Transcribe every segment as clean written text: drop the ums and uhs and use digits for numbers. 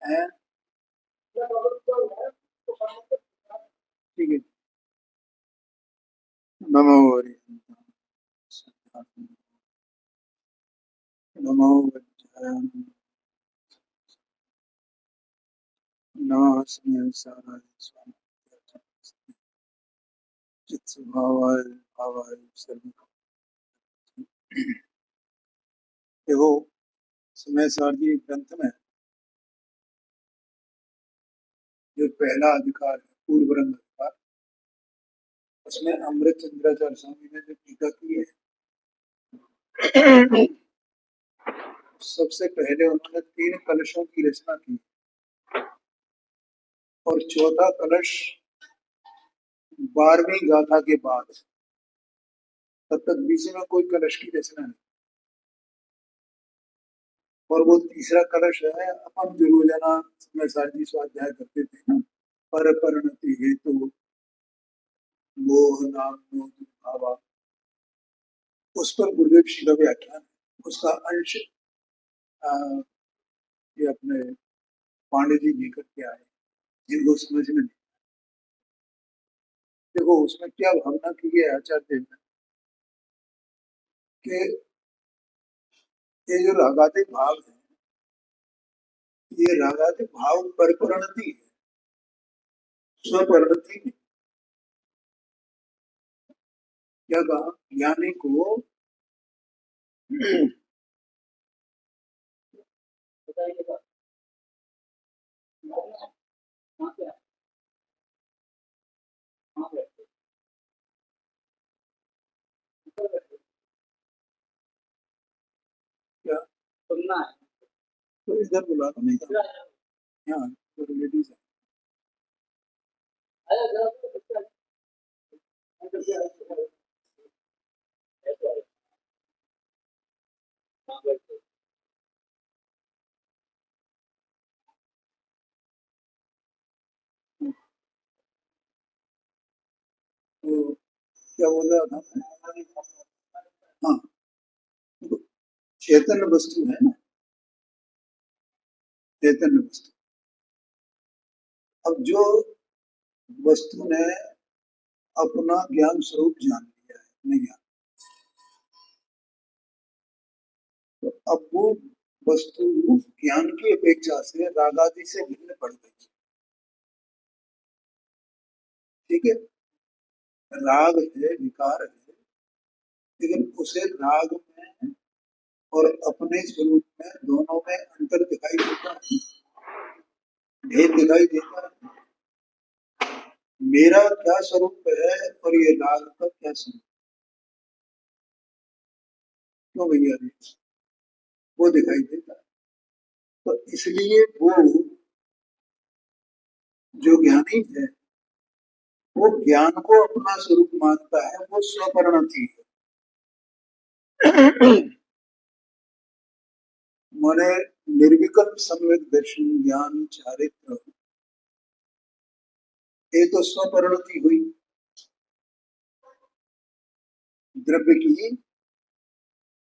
है। ठीक है। नमो नमो नमः स्नेहसाराय स्वामी चित्स्वभावाय भावाय सर्व। देखो, समय सारणी ग्रंथ में जो पहला अधिकार है पूर्व ब्रह्म अधिकार, उसमें अमृत चंद्राचार्य स्वामी ने जो टीका की है, सबसे पहले उन्होंने 3 कलशों की रचना की और चौथा कलश 12वीं गाथा के बाद, तब तक बीच में कोई कलश की रचना नहीं। और वो तीसरा कलश है, अपन जो रोजाना समय सारणी स्वाध्याय करते थे ना, पर परिणति हेतु मोह नाम भावा, उस पर गुरुदेव श्री का व्याख्यान, उसका अंश ये अपने पांडे जी लेकर के आए, जिनको समझ में नहीं। देखो उसमें क्या भावना की है आचार्य ने कि ये जो रागादि भाव है, ये रागादि भाव पर परिणति है, स्वपरिणति नहीं। क्या कहा ज्ञानी को क्या सुनना है तो इधर बुला लो, नहीं यहाँ तो लेडीज है। तो क्या बोल रहा था? हाँ, तो चैतन्य वस्तु है ना, चैतन्य वस्तु। अब जो वस्तु ने अपना ज्ञान स्वरूप जान लिया है, अपने ज्ञान, तो अब वो वस्तु ज्ञान की अपेक्षा से रागादि से भिन्न पड़ गई। ठीक है, राग है, विकार है, लेकिन उसे राग में और अपने स्वरूप में दोनों में अंतर दिखाई देता है, भेद दिखाई देता है। मेरा क्या स्वरूप है और ये राग का क्या स्वरूप, क्यों भैया, वो दिखाई देता है। तो इसलिए वो जो ज्ञानी है वो ज्ञान को अपना स्वरूप मानता है, वो स्वपरिणति है। माने निर्विकल्प सम्यक दर्शन ज्ञान चारित्र, ये तो स्वपरिणति हुई द्रव्य की,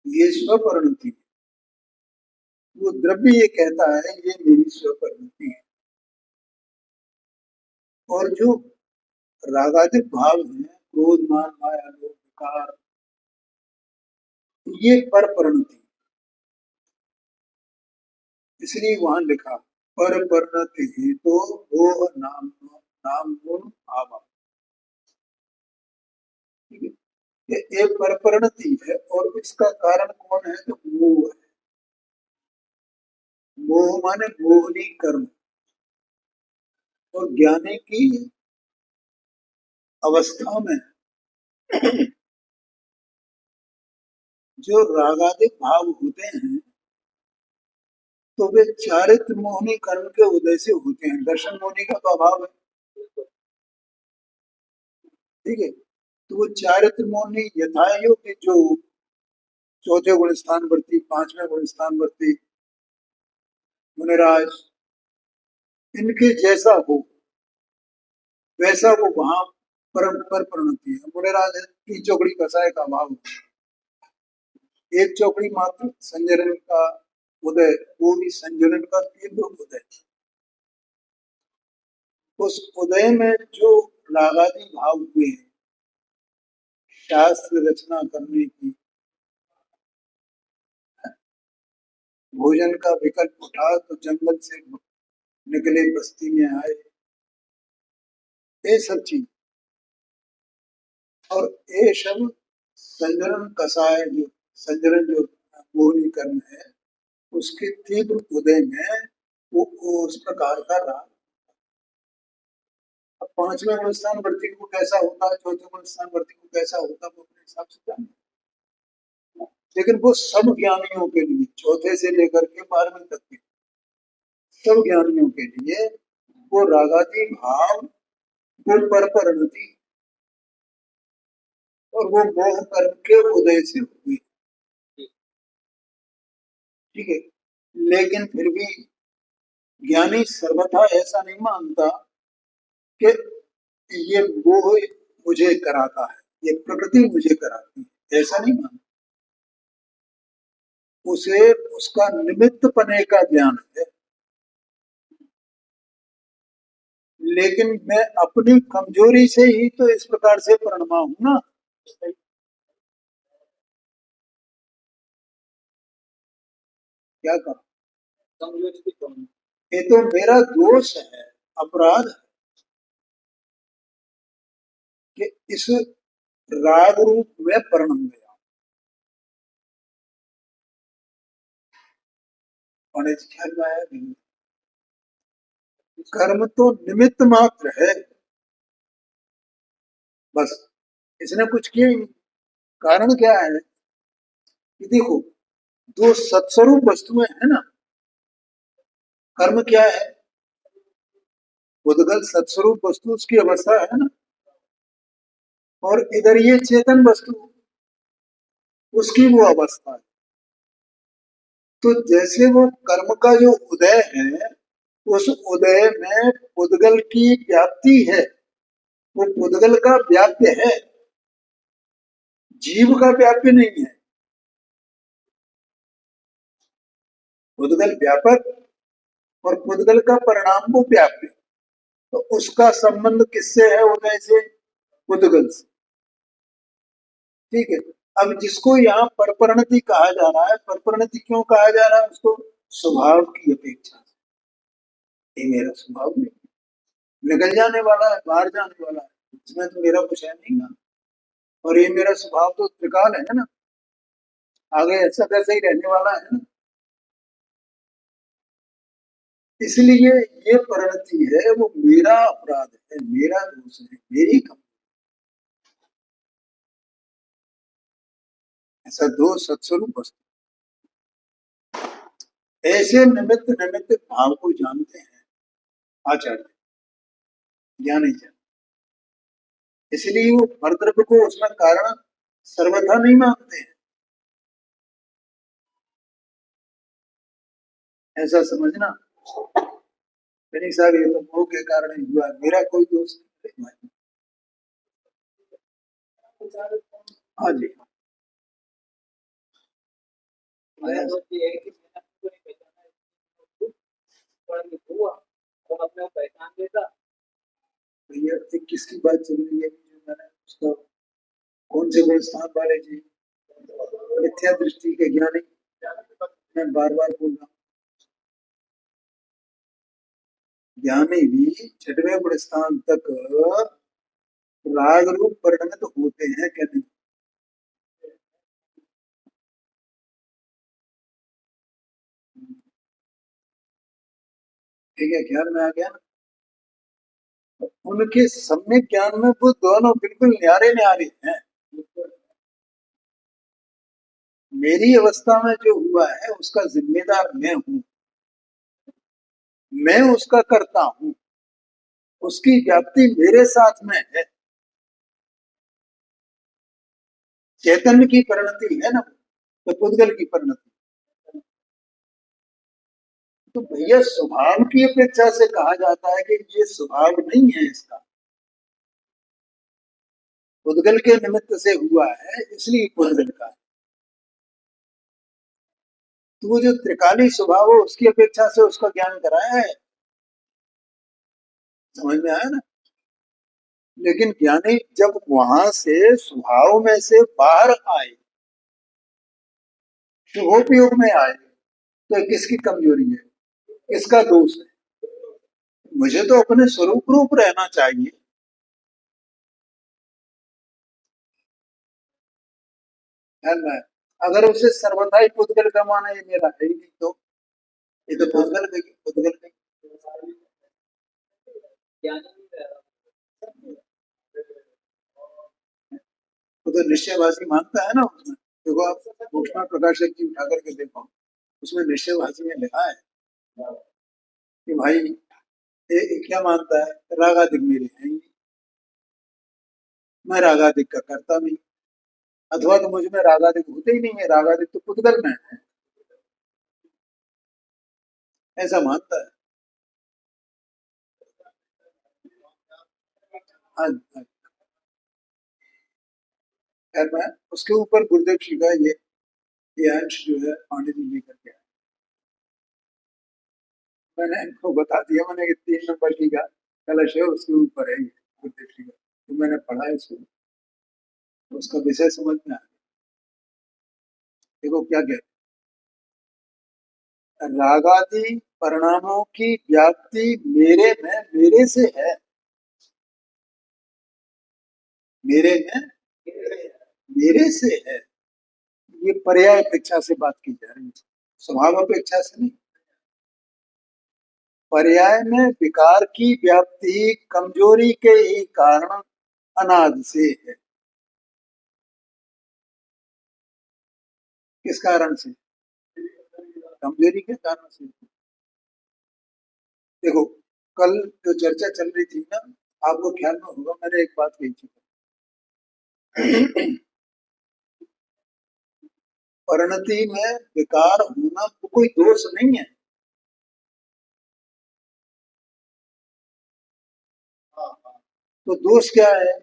ये स्वपरिणति। वो द्रव्य ये कहता है ये मेरी स्वपरिणति है, और जो रागादिक भाव है, क्रोध मान माया लोभ विकार, ये पर परिणति। इसलिए वहां लिखा पर परिणति ही तो वो नाम नाम गुण भाव। ठीक है, ये एक पर परिणति है और इसका कारण कौन है, तो मोह है। मोह माने मोहनी कर्म, और ज्ञानी की अवस्था में जो रागादिक भाव होते हैं तो वे चारित्र मोहनी कर्म के उदय से होते हैं, दर्शन मोहनी का तो अभाव है। ठीक है, तो वो चारित्र मोहनी यथा योग्य जो चौथे गुण स्थान वर्ती, 5वें गुण स्थान वर्ती मुनिराज, इनके जैसा हो वैसा वो वहां परम पर परिणति है। मुनिराज की चौकड़ी कसाय का भाव, एक चौकड़ी मात्र संजरण का उदय, वो भी संजरण का तीव्र उदय। उस उदय में जो रागादि भाव हुए हैं, शास्त्र रचना करने की, भोजन का विकल्प उठा तो जंगल से निकले बस्ती में आए, ये सब चीज। और ये सब संजरण कसाय, जो संजरण जो मोहनी कर्म है, उसके तीव्र उदय में वो उस प्रकार का राग। अब पांचवें गुण स्थान वर्ती को कैसा होता है, चौथे गुण स्थान वर्ती को कैसा होता है, वो अपने हिसाब से जाने। लेकिन वो सब ज्ञानियों के लिए, चौथे से लेकर के 12वें तक के सब ज्ञानियों के लिए वो रागादि भाव वो पर परिणति और वो मोह कर्म के उदय से हुई। ठीक है, लेकिन फिर भी ज्ञानी सर्वथा ऐसा नहीं मानता कि ये मोह मुझे कराता है, ये प्रकृति मुझे कराती है, ऐसा नहीं मानता। उसे उसका निमित्त पने का ज्ञान है, लेकिन मैं अपनी कमजोरी से ही तो इस प्रकार से परिणमा हूं ना। क्या कहा, ये तो मेरा दोष है, अपराध है कि इस राग रूप में परिणम गया। ख्याल में आया नहीं? कर्म तो निमित्त मात्र है, बस इसने कुछ किया ही नहीं। कारण क्या है कि देखो, जो सत्स्वरूप वस्तुएं है ना, कर्म क्या है, उद्गल सत्स्वरूप वस्तु उसकी अवस्था है ना, और इधर ये चेतन वस्तु उसकी वो अवस्था है। तो जैसे वो कर्म का जो उदय है, उस उदय में उद्गल की व्याप्ति है, वो उद्गल का व्याप्य है, जीव का व्याप्य नहीं है। उद्गल व्यापक और उद्गल का परिणाम वो व्याप्य, तो उसका संबंध किससे है, उदय से, उद्गल से। ठीक है, अब जिसको यहाँ परपरिणति कहा जा रहा है, परपरिणति क्यों कहा जा रहा है उसको, स्वभाव की अपेक्षा से। ये मेरा स्वभाव नहीं, निकल जाने वाला है, बाहर जाने वाला है, इसमें तो मेरा कुछ है नहीं ना। और ये मेरा स्वभाव तो त्रिकाल है ना, आगे ऐसा कैसे ही रहने वाला है ना। इसलिए ये परिणति है, वो मेरा अपराध है, मेरा दोष है, मेरी कमी। ऐसा दो सत्स्वरूप वस्तु ऐसे निमित्त निमित्त भाव को जानते हैं आचार्य, ज्ञानी जन। इसलिए वो भरद्रव्य को उसमें कारण सर्वथा नहीं मानते हैं। ऐसा समझना नहीं साहब, ये तो मोह के कारण ही हुआ, मेरा कोई दोष नहीं। हाँ जी, भैया किसकी बात चल रही है, मैंने उसका कौन से गुण स्थान वाले जी, मिथ्या दृष्टि के ज्ञानी, मैं बार बार बोल रहा हूँ, ज्ञानी भी छठवें गुण स्थान तक राग रूप परिणमित होते हैं क्या नहीं? ठीक है, ख्याल में आ गया ना। उनके सम्यक ज्ञान में वो दोनों बिल्कुल न्यारे न्यारे हैं। मेरी अवस्था में जो हुआ है उसका जिम्मेदार मैं हूं, मैं उसका करता हूं, उसकी व्याप्ति मेरे साथ में है। चैतन्य की परिणति है ना, तो पुद्गल की परिणति। तो भैया स्वभाव की अपेक्षा से कहा जाता है कि ये स्वभाव नहीं है इसका, पुद्गल के निमित्त से हुआ है, इसलिए पुद्गल का। तो वो जो त्रिकाली स्वभाव है उसकी अपेक्षा से उसका ज्ञान कराया है। समझ में आया ना। लेकिन ज्ञानी जब वहां से स्वभाव में से बाहर आए, शुभोपयोग में आए, तो किसकी कमजोरी है, किसका दोष है? मुझे तो अपने स्वरूप रूप रहना चाहिए, है ना। अगर उसे सर्वथा ही पुद्गल का माना, ये मेरा है ही नहीं, तो ये तो पुद्गल नहीं, पुद्गल नहीं। वो तो निश्चयवादी मानता है ना उसमें। देखो आप भूषण प्रकाशक जी उठा करके देखो, उसमें निश्चयवादी में लिखा है कि भाई ये क्या मानता है, रागादिक मेरे हैं ही नहीं, मैं रागादिक का करता नहीं, अथवा तो मुझ में रागादिक होते ही नहीं है, रागादिक तो पुद्गल में है, ऐसा मानता है। हाँ हाँ। खैर मैं उसके ऊपर गुरुदेव जी का ये अंश जो है पांडित जी लेकर के आए। मैंने इनको बता दिया, मैंने कि 3 नंबर की का कलश है उसके ऊपर है ये गुरुदेव जी का, तो मैंने पढ़ा इसको, तो उसका विषय समझ में आया। देखो क्या कहते हैं, रागादि परिणामों की व्याप्ति मेरे में, मेरे से है, मेरे में मेरे से है। ये पर्याय अपेक्षा से बात की जा रही है, स्वभाव अपेक्षा से नहीं। पर्याय में विकार की व्याप्ति कमजोरी के ही कारण अनादि से है। किस कारण से? कमजोरी के कारण से। देखो कल जो चर्चा चल रही थी ना, आपको ख्याल में होगा मैंने एक बात कही थी, परिणति में विकार होना तो कोई दोष नहीं है। तो दोष क्या है?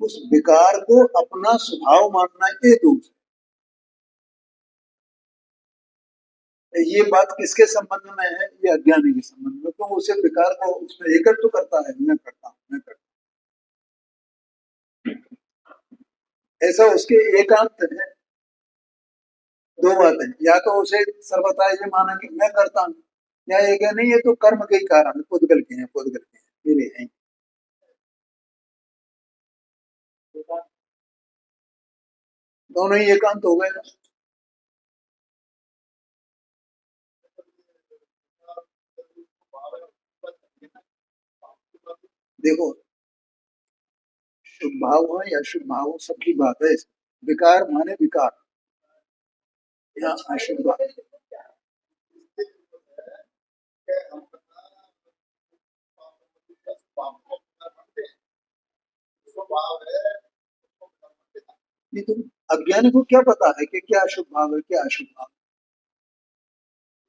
उस विकार को अपना स्वभाव मानना ये दोष है। ये बात किसके संबंध में है? ये अज्ञानी के संबंध में। तो उसे विकार को उसमें एकत्र तो करता है, मैं करता हूँ, मैं करता हूँ, ऐसा उसके एकांत है। दो बात है, या तो उसे सर्वथा ये माना कि मैं करता हूँ, या ये क्या नहीं, ये तो कर्म के ही कारण है, पुद्गल के हैं, पुद्गल के हैं, मेरे हैं। दोनों ही एकांत हो गए ना। देखो शुभ भाव हो या अशुभ भाव हो, सबकी बात है। विकार माने विकार, या अशुभ भाव। नहीं तुम, अज्ञानी को क्या पता है कि क्या अशुभ भाव है, क्या अशुभ भाव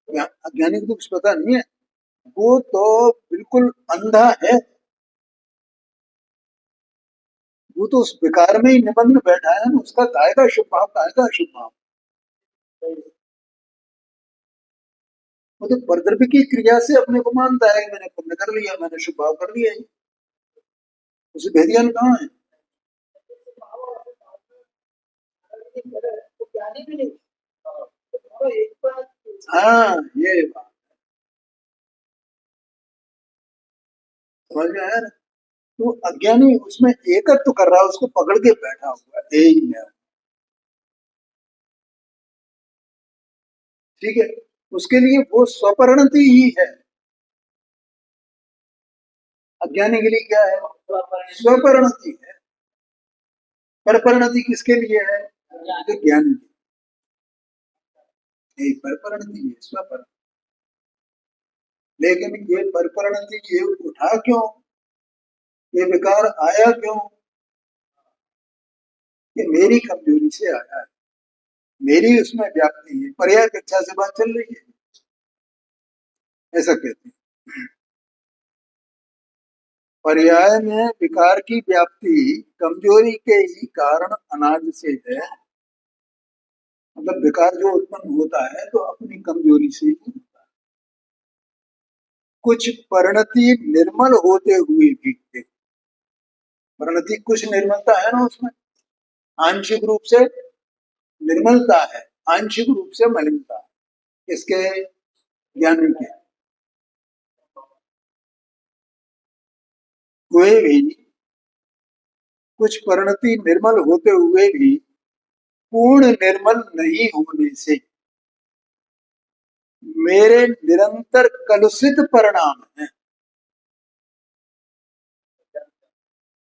है? अज्ञानी को तो कुछ पता नहीं है, वो तो बिल्कुल अंधा है। वो तो उस विकार में ही निबंध बैठा है ना, उसका कायदा शुभ भाव, कायदा अशुभ भाव। वो तो परद्रव्य की क्रिया से अपने को मानता है कि मैंने पुण्य कर लिया, मैंने शुभ भाव कर लिया है। उसे भेदियान कहाँ है? हाँ ये बात समझ में आया ना। तो अज्ञानी उसमें एकत्व कर रहा है, उसको पकड़ के बैठा हुआ है, यही है। ठीक है, उसके लिए वो स्वपरिणति ही है। अज्ञानी के लिए क्या है? स्वपरिणति है। पर परिणति किसके लिए है? तो ज्ञानी के लिए पर परिणति है, स्वपर। लेकिन ये पर परिणति ये उठा क्यों, ये विकार आया क्यों? ये मेरी कमजोरी से आया है, मेरी उसमें व्याप्ति है, पर्याय अपेक्षा से बात चल रही है, ऐसा कहते हैं। पर्याय में विकार की व्याप्ति कमजोरी के ही कारण अनाज से है। मतलब विकार जो उत्पन्न होता है तो अपनी कमजोरी से ही होता है। कुछ परिणति निर्मल होते हुए भी, परिणति कुछ निर्मलता है ना उसमें, आंशिक रूप से निर्मलता है, आंशिक रूप से मलिनता है इसके ज्ञानी के हुए भी, कुछ परिणति निर्मल होते हुए भी पूर्ण निर्मल नहीं होने से मेरे निरंतर कलुषित परिणाम है,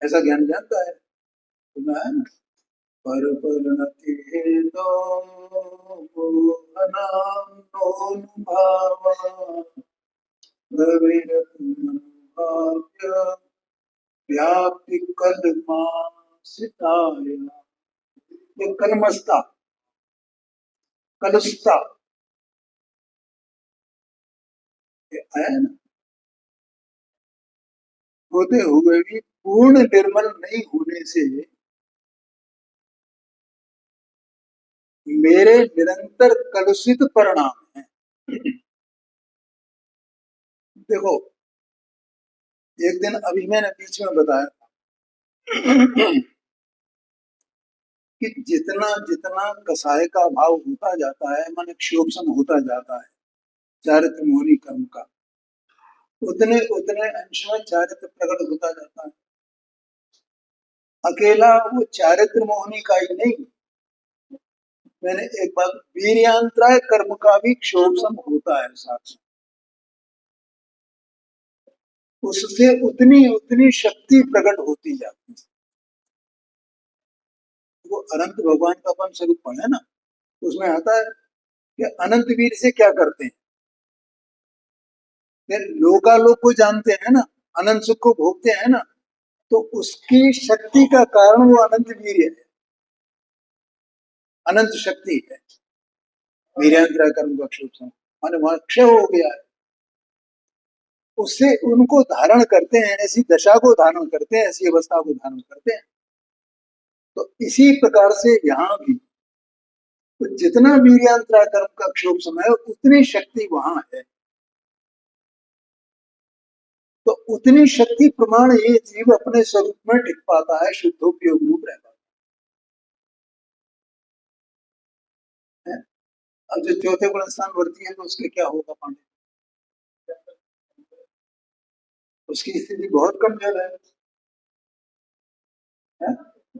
ऐसा ज्ञान जानता है, सुना है ना। पर परिणति हेतो मोहनाम नोनुभावा प्रविरतमनुभाव्य व्याप्ति कलमासिताय, ये कलमस्ता, कलुषता ये आया है ना, होते हुए भी पूर्ण निर्मल नहीं होने से मेरे निरंतर कलुषित परिणाम है। देखो, एक दिन अभी मैंने बीच में बताया कि जितना जितना कसाय का भाव होता जाता है, मन क्षोभन होता जाता है चारित्र मोहनी कर्म का, उतने उतने अंश में चारित्र प्रकट होता जाता है। अकेला वो चारित्र मोहनी का ही नहीं, मैंने एक बात, वीर्यांतराय कर्म का भी क्षोभन होता है साथ में, उससे उतनी उतनी शक्ति प्रकट होती जाती है। वो अनंत भगवान का अपन स्वरूप पढ़े ना, उसमें आता है कि अनंत वीर से क्या करते हैं, फिर लोकालोक को जानते हैं ना, अनंत सुख को भोगते हैं ना, तो उसकी शक्ति का कारण वो अनंत वीर है, अनंत शक्ति है। वीरेंद्र कर्म का क्षोभ माने वहां क्षय हो गया है, उससे उनको धारण करते हैं, ऐसी दशा को धारण करते हैं, ऐसी अवस्था को धारण करते हैं। तो इसी प्रकार से यहाँ भी तो जितना वीर्यांतरा कर्म का क्षोभ समय उतनी शक्ति वहां है, तो उतनी शक्ति प्रमाण ये जीव अपने स्वरूप में टिक पाता है, शुद्धोपयोग रूप रहता है। अब जो चौथे गुण स्थान वर्ती है तो उसके क्या होगा पांडे, उसकी स्थिति बहुत कमजोर है?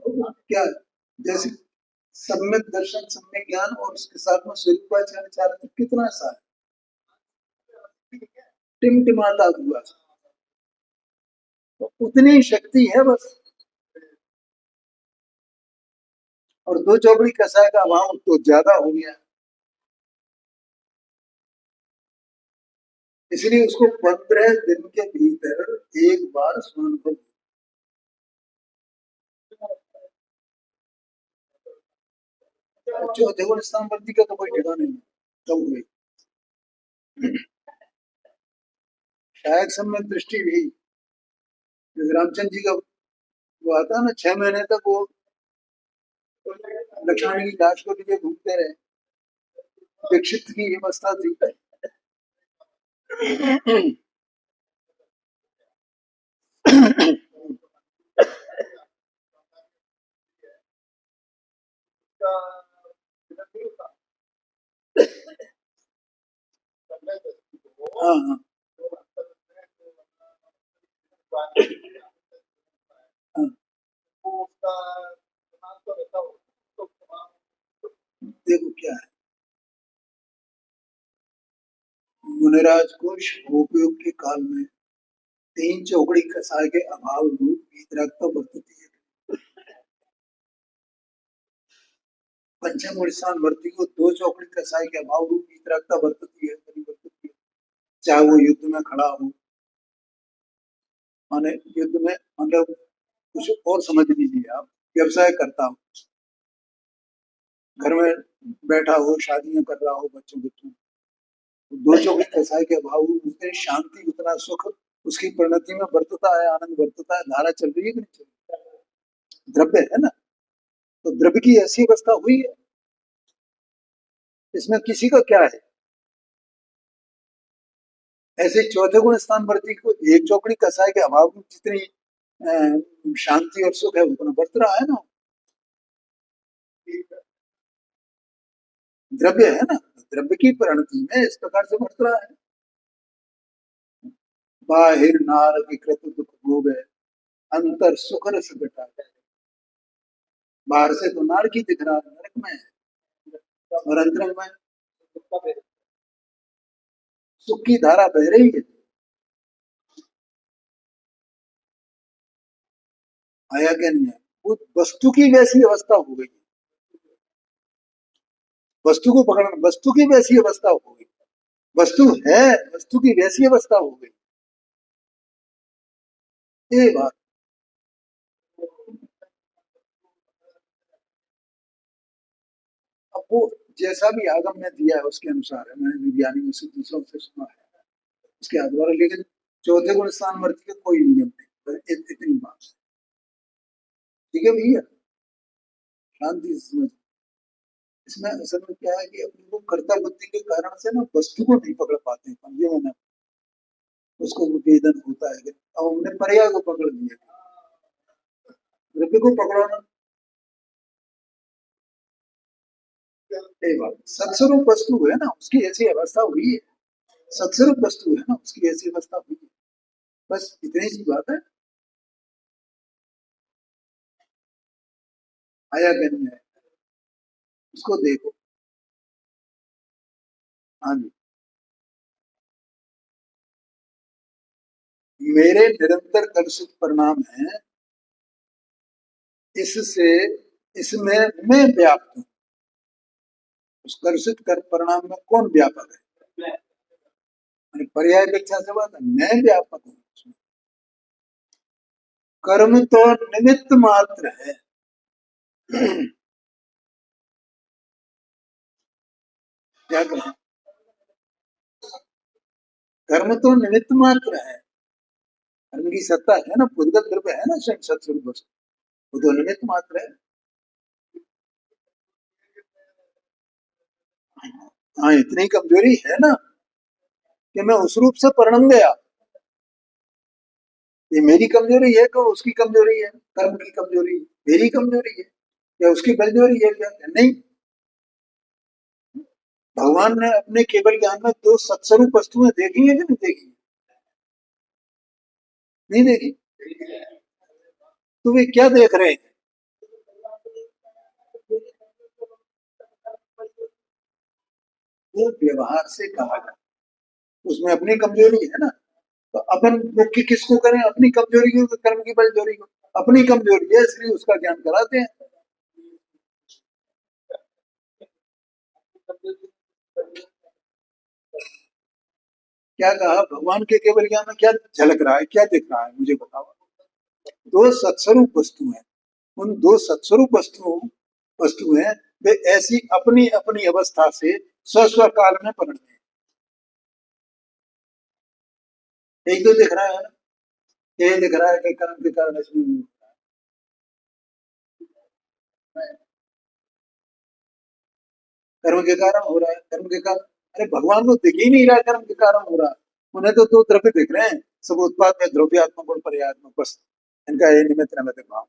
क्या, जैसे सम्यक दर्शन, सम्यक ज्ञान और उसके साथ में स्वरूपाचार्य चारित्र कितना सा है, टिमटिमाता हुआ, तो उतनी शक्ति है बस। और दो चौकड़ी कसाय का अभाव तो ज्यादा हो गया, इसलिए उसको 15 दिन के भीतर एक बार स्वानुभव, चौथे गुण स्थान वृद्धि का तो कोई ठिकाना नहीं, कब हुई शायद सम्यक दृष्टि भी, रामचंद्र जी का वो आता है ना, 6 महीने तक वो लक्ष्मण की लाश को लिए घूमते रहे, दीक्षित की अवस्था थी। हाँ हाँ हाँ, देखो क्या है, मुनिराज को उपयोग के काल में 3 चौकड़ी कसाय के अभाव रूप वीतरागता वर्तती है। पंचम गुण स्थान वर्ती को 2 चौकड़ी कसाय के अभाव रूप वीतरागता वर्तती है, परिवर्तती है, चाहे वो युद्ध में खड़ा हो, माने युद्ध में, मतलब कुछ और समझ लीजिए आप, व्यवसाय करता हो, घर में बैठा हो, शादियां कर रहा हो बच्चों बच्चों, दो चौकड़ी कसाय के अभाव उतनी शांति, उतना सुख उसकी परिणति में बरतता है, आनंद बरतता है, धारा चल रही है कि नहीं चल रही, द्रव्य है ना, तो द्रव्य की ऐसी अवस्था हुई है इसमें किसी का क्या है? ऐसे चौथे गुण स्थान वर्ती को एक चौकड़ी कसाय के अभाव में जितनी शांति और सुख है उतना बरत रहा है ना। द्रव्य है ना, द्रव्य की परिणति में इस प्रकार से बरत रहा है। बाहिर नार विकृत दुख भोग है, अंतर सुख रस घटा है। बाहर से तो नार की दिख रहा है, नरक में है, और अंतरंग में सुख की धारा बह रही है। आया क्या नहीं है? वो वस्तु की वैसी अवस्था हो गई, वस्तु को पकड़ना, वस्तु की वैसी अवस्था हो गई, वस्तु है, वस्तु की वैसी अवस्था हो गई, ये बात। अब वो जैसा भी आगम में दिया है उसके अनुसार है, मैंने विज्ञानियों से दूसरों से सुना है उसके आधार, लेकिन चौथे गुण स्थान वर्ती का कोई नियम नहीं, इतनी बात। ठीक है भैया, शांति से समझ। इसमें असल में क्या है कि अपने को कर्ता बुद्धि के कारण से ना वस्तु को नहीं पकड़ पाते हैं, ये मैंने उसको वेदन होता है कि अब हमने पर्याय को पकड़ लिया, द्रव्य को पकड़ो ना। सत्स्वरूप वस्तु है ना, उसकी ऐसी अवस्था हुई है, सत्स्वरूप वस्तु है ना, उसकी ऐसी अवस्था हुई है, बस इतनी सी बात है। आया क्या नहीं है, उसको देखो। हाँ जी, मेरे निरंतर कर्षित परिणाम है, इससे इसमें मैं व्याप्त हूँ। उस कर्षित कर परिणाम में कौन व्यापक है? पर्याय अपेक्षा से बात है, मैं व्यापक हूँ उसमें। कर्म तो निमित्त मात्र है। क्या कहें, कर्म तो निमित्त मात्र है, कर्म की सत्ता है ना, भूतगत द्रव्य है ना, सत्स्वरूप वस्तु, वो तो निमित्त मात्र है। हाँ, इतनी कमजोरी है ना कि मैं उस रूप से परिणम गया। ये मेरी कमजोरी है कि उसकी कमजोरी है? कर्म की कमजोरी मेरी कमजोरी है या उसकी कमजोरी है? क्या नहीं, भगवान ने अपने केवल ज्ञान में दो सत्स्वरूप वस्तुएं देखी है कि नहीं देखी? नहीं देखी। तो वे क्या देख रहे हैं? वो व्यवहार से कहा जाए, उसमें अपनी कमजोरी है ना, तो अपन मुख्य किसको करें? अपनी कमजोरी को, कर्म की बलजोरी को। अपनी कमजोरी है इसलिए उसका ज्ञान कराते हैं। क्या कहा भगवान के केवल ज्ञान में? क्या झलक रहा है, क्या दिख रहा है, मुझे बताओ। दो सत्स्वरूप वस्तु है, उन दो सत्स्वरूप वस्तुएं वे ऐसी अपनी अपनी अवस्था से स्व काल में परिणत है। एक तो दिख रहा है ना, ये दिख रहा है कि कर्म के कारण इसमें नहीं होता है, कर्म के कारण हो रहा है, कर्म के कारण। अरे भगवान को दिख ही नहीं रहा कर्म के कारण हो रहा है, उन्हें तो दो द्रव्य दिख रहे हैं, सब उत्पाद में द्रव्यात्मक और पर्यात्मक, बस इनका ये निमित्त नमित्त भाव,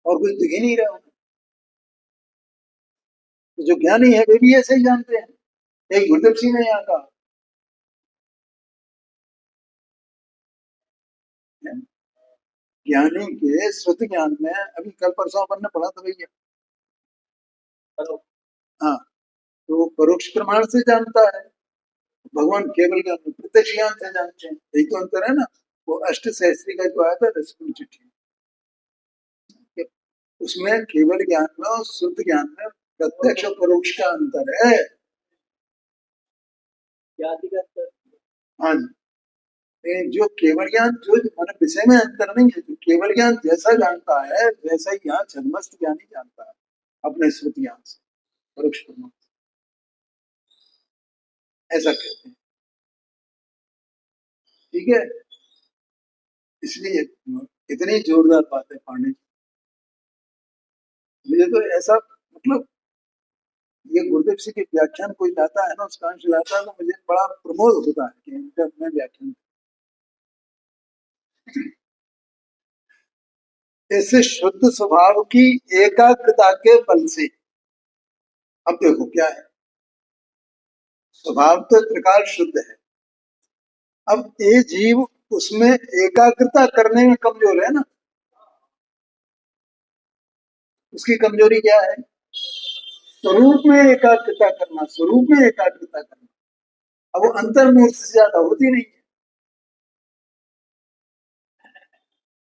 और कुछ दिख ही नहीं रहा। तो जो ज्ञानी है वे भी ऐसे ही जानते हैं। एक गुरुदेव सिंह ने यहाँ कहा, ज्ञानी के श्रुति ज्ञान में, अभी कल परसों अपन ने पढ़ा था भैया, हाँ, तो परोक्ष प्रमाण से जानता है, भगवान केवल ज्ञान में प्रत्यक्ष ज्ञान से जानते हैं, यही तो अंतर है ना। वो अष्ट सहस्त्री का जो आया था रसकुल चिट्ठी, उसमें केवल ज्ञान में और शुद्ध ज्ञान में प्रत्यक्ष और परोक्ष का अंतर है। हाँ जी, जो केवल ज्ञान जो मान विषय में अंतर नहीं है, जो केवल ज्ञान जैसा जानता है वैसा ही यहाँ छदमस्त ज्ञानी जानता है अपने श्रुति ज्ञान से, परोक्ष प्रमाण से, ऐसा कहते हैं। ठीक है, इसलिए इतनी जोरदार बात है पांडे जी, मुझे तो ऐसा मतलब ये गुरुदेव सिंह के व्याख्यान कोई लाता है ना, उसका अंश लाता है तो मुझे बड़ा प्रमोद होता है कि इनका मैं व्याख्यान। ऐसे शुद्ध स्वभाव की एकाग्रता के बल से, अब देखो क्या है, स्वभाव तो प्रकार शुद्ध है, अब ये जीव उसमें एकाग्रता करने में कमजोर है ना, उसकी कमजोरी क्या है, स्वरूप में एकाग्रता करना, स्वरूप में एकाग्रता करना। अब वो अंतर्मुख से ज्यादा होती नहीं है,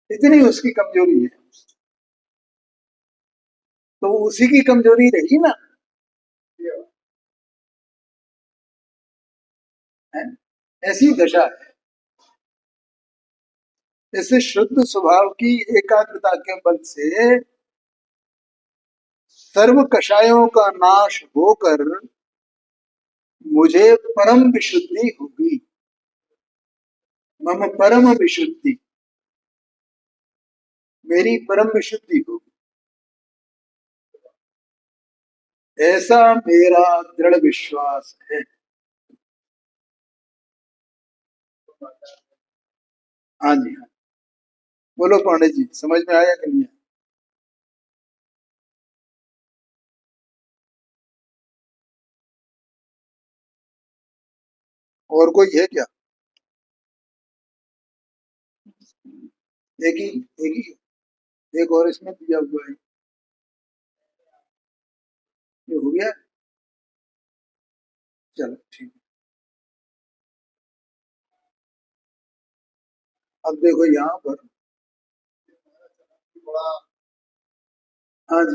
इतनी उसकी कमजोरी है, तो उसी की कमजोरी रही ना, है? ऐसी दशा है। ऐसे शुद्ध स्वभाव की एकाग्रता के बल से सर्व कषायों का नाश होकर मुझे परम विशुद्धि होगी, मम परम विशुद्धि, मेरी परम विशुद्धि होगी, ऐसा मेरा दृढ़ विश्वास है। हाँ जी हाँ, बोलो पांडे जी, समझ में आया कि नहीं आया? और कोई है क्या? एक ही, एक ही, एक और इसमें दिया हुआ है, ये हो गया। चलो ठीक है। अब देखो यहाँ पर, हाँ जी।